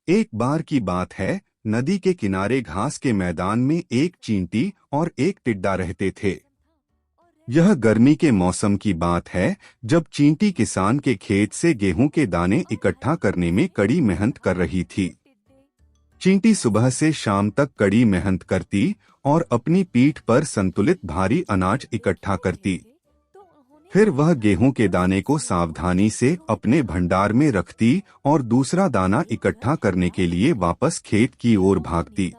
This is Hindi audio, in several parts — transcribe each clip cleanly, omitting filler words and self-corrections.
एक बार की बात है, नदी के किनारे घास के मैदान में एक चींटी और एक टिड्डा रहते थे। यह गर्मी के मौसम की बात है, जब चींटी किसान के खेत से गेहूं के दाने इकट्ठा करने में कड़ी मेहनत कर रही थी। चींटी सुबह से शाम तक कड़ी मेहनत करती और अपनी पीठ पर संतुलित भारी अनाज इकट्ठा करती। फिर वह गेहूं के दाने को सावधानी से अपने भंडार में रखती और दूसरा दाना इकट्ठा करने के लिए वापस खेत की ओर भागती।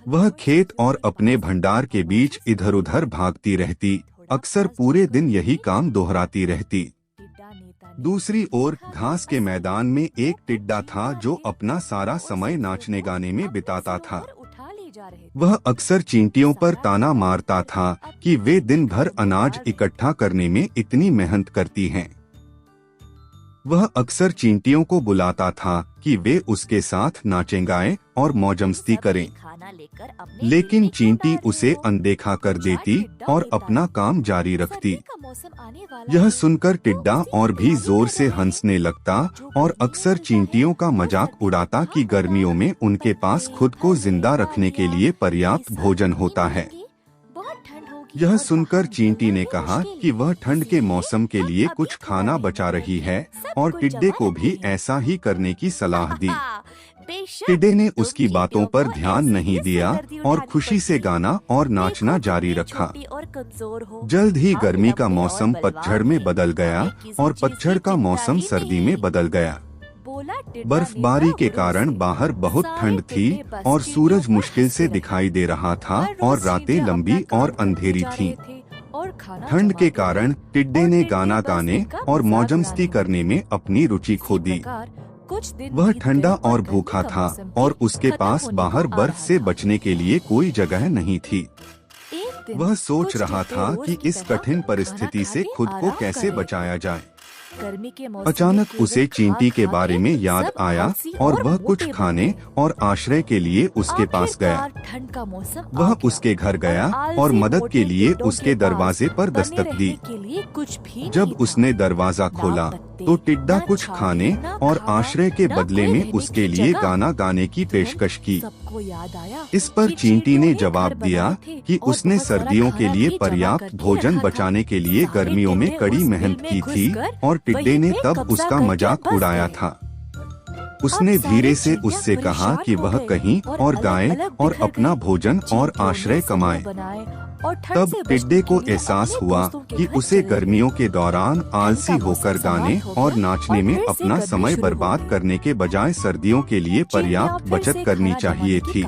वह खेत और अपने भंडार के बीच इधर-उधर भागती रहती, अक्सर पूरे दिन यही काम दोहराती रहती। दूसरी ओर घास के मैदान में एक टिड्डा था जो अपना सारा समय नाचने गाने में बिताता था। वह अक्सर चींटियों पर ताना मारता था कि वे दिन भर अनाज इकट्ठा करने में इतनी मेहनत करती हैं। वह अक्सर चींटियों को बुलाता था कि वे उसके साथ नाचें गाएं और मौजमस्ती करें, लेकिन चींटी उसे अनदेखा कर देती और अपना काम जारी रखती। यह सुनकर टिड्डा और भी जोर से हंसने लगता और अक्सर चींटियों का मजाक उड़ाता कि गर्मियों में उनके पास खुद को जिंदा रखने के लिए पर्याप्त भोजन होता है। यह सुनकर चींटी ने कहा कि वह ठंड के मौसम के लिए कुछ खाना बचा रही है और टिड्डे को भी ऐसा ही करने की सलाह दी। टिड्डे ने उसकी बातों पर ध्यान नहीं दिया और खुशी से गाना और नाचना जारी रखा। जल्द ही गर्मी का मौसम पतझड़ में बदल गया और पतझड़ का मौसम सर्दी में बदल गया। बर्फबारी के कारण बाहर बहुत ठंड थी और सूरज मुश्किल से दिखाई दे रहा था और रातें लंबी और अंधेरी थीं। ठंड के कारण टिड्डे ने गाना गाने और मौजमस्ती करने में अपनी रुचि खो दी। वह ठंडा और भूखा था और उसके पास बाहर बर्फ से बचने के लिए कोई जगह नहीं थी। वह सोच रहा था कि इस कठिन परिस्थिति से खुद को कैसे बचाया जाए। अचानक उसे चींटी के बारे में याद आया और वह कुछ खाने और आश्रय के लिए उसके पास गया। वह उसके घर गया और मदद के लिए उसके दरवाजे पर दस्तक दी। जब उसने दरवाजा खोला तो टिड्डा कुछ खाने और आश्रय के बदले में उसके लिए गाना गाने की पेशकश की। इस पर चींटी ने जवाब दिया कि उसने सर्दियों के लिए पर्याप्त भोजन बचाने के लिए गर्मियों में कड़ी मेहनत की थी और टिड्डे ने तब उसका मजाक उड़ाया था। उसने धीरे से उससे कहा कि वह कहीं और गाए और अपना भोजन और आश्रय कमाए। तब टिड्डे को एहसास हुआ कि उसे गर्मियों के दौरान आलसी होकर गाने और नाचने में अपना समय बर्बाद करने के बजाय सर्दियों के लिए पर्याप्त बचत करनी चाहिए थी।